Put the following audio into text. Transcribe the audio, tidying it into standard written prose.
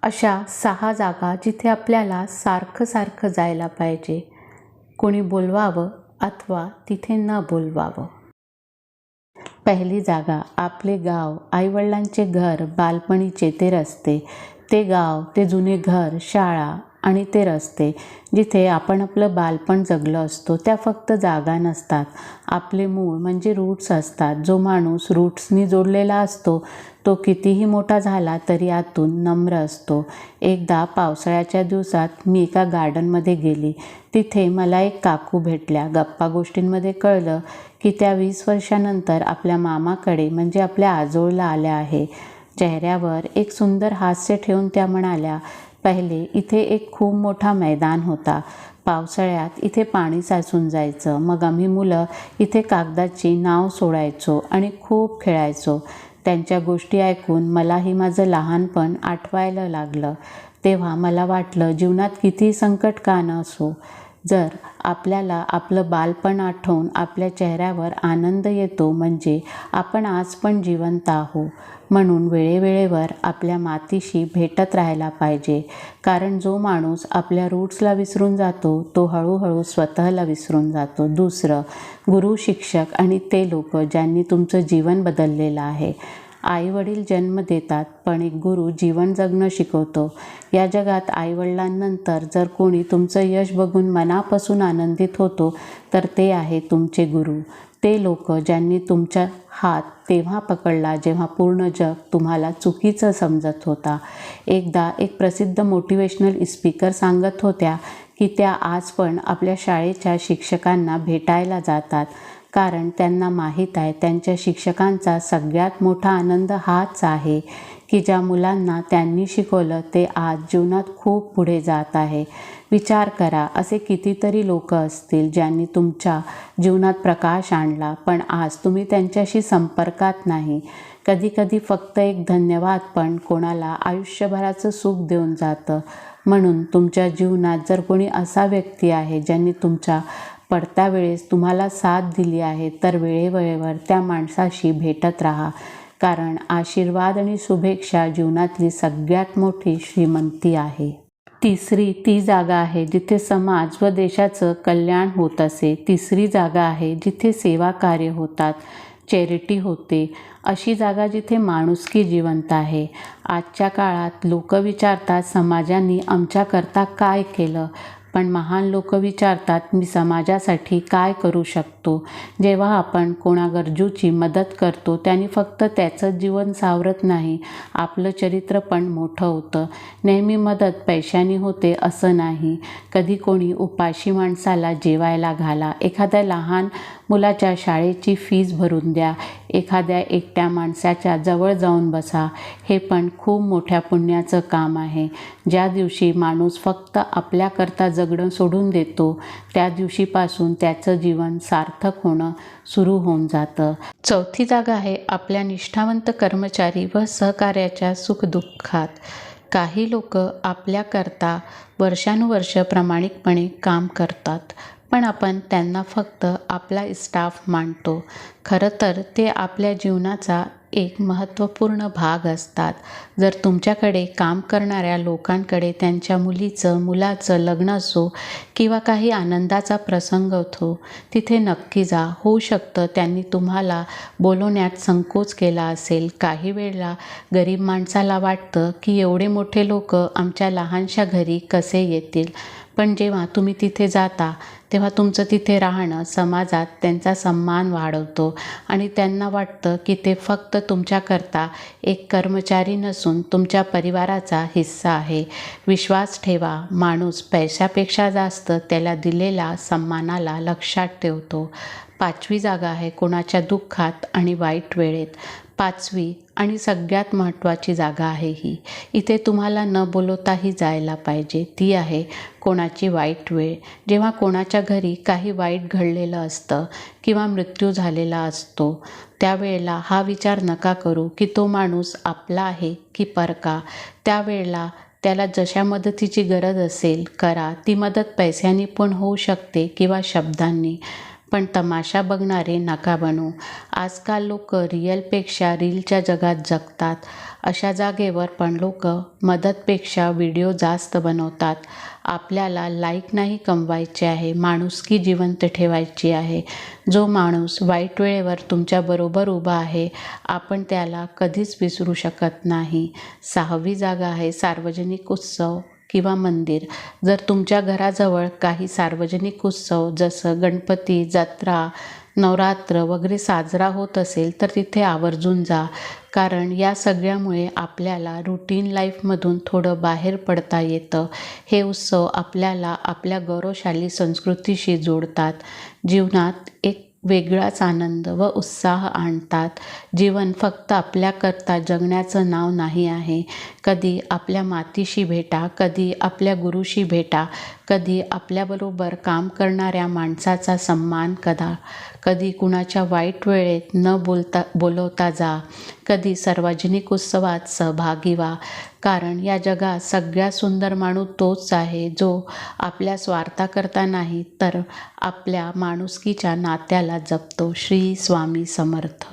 अशा 6 जागा जिथे आपल्याला सारखं जायला पाहिजे. कोणी बोलवावं अथवा तिथे न बोलवावं. पहिली जागा आपले गाव, आईवडिलांचे घर, बालपणीचे ते रस्ते. ते गाव, ते जुने घर, शाळा आणि ते रस्ते जिथे आपण आपलं बालपण जगलो असतो. त्या फक्त जागा नसतात, आपले मूळ म्हणजे रूट्स असतात. जो माणूस रूट्सनी जोडलेला असतो तो कितीही मोठा झाला तरी आतून नम्र असतो. एकदा पावसाळ्याच्या दिवसात मी एका गार्डनमध्ये गेली. तिथे मला एक काकू भेटल्या. गप्पा गोष्टींमध्ये कळलं की त्या 20 वर्षानंतर आपल्या मामाकडे म्हणजे आपल्या आजोळला आल्या आहे. चेहऱ्यावर एक सुंदर हास्य ठेवून त्या म्हणाल्या, पहिले इथे एक खूप मोठा मैदान होता. पावसाळ्यात इथे पाणी साचून जायचं. मग आम्ही मुलं इथे कागदाची नाव सोडायचो आणि खूप खेळायचो. त्यांच्या गोष्टी ऐकून मलाही माझं लहानपण आठवायला लागलं. तेव्हा मला वाटलं जीवनात किती संकट का न असो, जर आपल्याला आपलं बालपण आठवून आपल्या चेहऱ्यावर आनंद येतो म्हणजे आपण आज पण जिवंत आहोत. म्हणून वेळेवेळेवर आपल्या मातीशी भेटत राहायला पाहिजे. कारण जो माणूस आपल्या रूट्सला विसरून जातो तो हळूहळू स्वतःला विसरून जातो. दुसरं, गुरु, शिक्षक आणि ते लोक ज्यांनी तुमचं जीवन बदललेलं आहे. आईवडील जन्म देतात पण एक गुरु जीवन जगणं शिकवतो. या जगात आईवडिलांनंतर जर कोणी तुमचं यश बघून मनापासून आनंदित होतो तर ते आहे तुमचे गुरु. ते लोक ज्यांनी तुमचा हात तेव्हा पकडला जेव्हा पूर्ण जग तुम्हाला चुकीचं समजत होता. एकदा एक प्रसिद्ध मोटिवेशनल स्पीकर सांगत होत्या की त्या आज पण आपल्या शाळेच्या शिक्षकांना भेटायला जातात. कारण त्यांना माहीत आहे त्यांच्या शिक्षकांचा सगळ्यात मोठा आनंद हाच आहे की ज्या मुलांना त्यांनी शिकवलं ते आज जीवनात खूप पुढे जात आहे. विचार करा, असे कितीतरी लोक असतील ज्यांनी तुमच्या जीवनात प्रकाश आणला पण आज तुम्ही त्यांच्याशी संपर्कात नाही. कधीकधी फक्त एक धन्यवाद पण कोणाला आयुष्यभराचं सुख देऊन जातं. म्हणून तुमच्या जीवनात जर कोणी असा व्यक्ती आहे ज्यांनी तुमच्या पडत्या वेळेस तुम्हाला साथ दिली आहे तर वेळेवेळेवर त्या माणसाशी भेटत राहा. कारण आशीर्वाद आणि शुभेच्छा जीवनातली सगळ्यात मोठी श्रीमंती आहे. तिसरी ती जागा आहे जिथे समाज व देशाचं कल्याण होत असे. तिसरी जागा आहे जिथे सेवा कार्य होतात, चॅरिटी होते. अशी जागा जिथे माणुसकी जिवंत आहे. आजच्या काळात लोक विचारतात समाजाने आमच्याकरता काय केलं, पण महान लोक विचारतात मी समाजासाठी काय करू शकतो. जेव्हा आपण कोणा गरजूची मदत करतो त्यांनी फक्त त्याचं जीवन सावरत नाही, आपलं चरित्र पण मोठं होतं. नेहमी मदत पैशाने होते असं नाही. कधी कोणी उपाशी माणसाला जेवायला घाला, एखाद्या लहान मुलाच्या शाळेची फीस भरून द्या, एखाद्या एकट्या माणसाच्या जवळ जाऊन बसा. हे पण खूप मोठ्या पुण्याचं काम आहे. ज्या दिवशी माणूस फक्त आपल्याकरता जगणं सोडून देतो त्या दिवशीपासून त्याचं जीवन सार्थक होणं सुरू होऊन जातं. चौथी जागा आहे आपल्या निष्ठावंत कर्मचारी व सहकार्याच्या सुखदुःखात. काही लोक आपल्याकरता वर्षानुवर्ष प्रामाणिकपणे काम करतात पण आपण त्यांना फक्त आपला स्टाफ मानतो. खरं तर ते आपल्या जीवनाचा एक महत्त्वपूर्ण भाग असतात. जर तुमच्याकडे काम करणाऱ्या लोकांकडे त्यांच्या मुलाचं लग्न असो किंवा काही आनंदाचा प्रसंग होतो तिथे नक्की जा. होऊ शकतं त्यांनी तुम्हाला बोलवण्यात संकोच केला असेल. काही वेळेला गरीब माणसाला वाटतं की एवढे मोठे लोक आमच्या लहानशा घरी कसे येतील. पण जेव्हा तुम्ही तिथे जाता तेव्हा तुमचं तिथे राहणं समाजात त्यांचा सन्मान वाढवतो आणि त्यांना वाटतं की ते फक्त तुमच्याकरता एक कर्मचारी नसून तुमच्या परिवाराचा हिस्सा आहे. विश्वास ठेवा, माणूस पैशापेक्षा जास्त त्याला दिलेल्या सन्मानाला लक्षात ठेवतो. पाचवी जागा आहे कोणाच्या दुःखात आणि वाईट वेळेत. पाचवी आणि सगळ्यात महत्त्वाची जागा आहे ही. इथे तुम्हाला न बोलवताही जायला पाहिजे. ती आहे कोणाची वाईट वेळ. जेव्हा कोणाच्या घरी काही वाईट घडलेलं असतं किंवा मृत्यू झालेला असतो त्यावेळेला हा विचार नका करू की तो माणूस आपला आहे की परका. त्यावेळेला त्याला जशा मदतीची गरज असेल करा. ती मदत पैशांनी पण होऊ शकते किंवा शब्दांनी. पण तमाशा बघणारे नका बनू. आजकाल लोक रिअलपेक्षा रीलच्या जगात जगतात. अशा जागेवर पण लोक मदतपेक्षा व्हिडिओ जास्त बनवतात. आपल्याला लाईक नाही कमवायचे आहे, माणुसकी जिवंत ठेवायची आहे. जो माणूस वाईट वेळेवर तुमच्याबरोबर उभा आहे, आपण त्याला कधीच विसरू शकत नाही. 6वी जागा आहे सार्वजनिक उत्सव किंवा मंदिर. जर तुमच्या घराजवळ काही सार्वजनिक उत्सव जसं गणपती, जत्रा, नवरात्र वगैरे साजरा होत असेल तर तिथे आवर्जून जा. कारण या सगळ्यामुळे आपल्याला रुटीन लाईफमधून थोडं बाहेर पडता येतं. हे उत्सव आपल्याला आपल्या गौरवशाली संस्कृतीशी जोडतात. जीवनात एक वेगळाच आनंद व उत्साह आणतात. जीवन फक्त आपल्याकरता जगण्याचं नाव नाही आहे. कधी आपल्या मातीशी भेटा, कधी आपल्या गुरुशी भेटा, कधी आपल्याबरोबर काम करणाऱ्या माणसाचा सन्मान करा, कधी कुणाच्या वाईट वेळेत न बोलवता जा, कधी सार्वजनिक उत्सवात सहभागी व्हा. कारण या जगात सगळ्यात सुंदर माणूस तोच आहे जो आपल्या स्वार्थाकरता नाही तर आपल्या माणुसकीच्या नात्याला जपतो. श्री स्वामी समर्थ.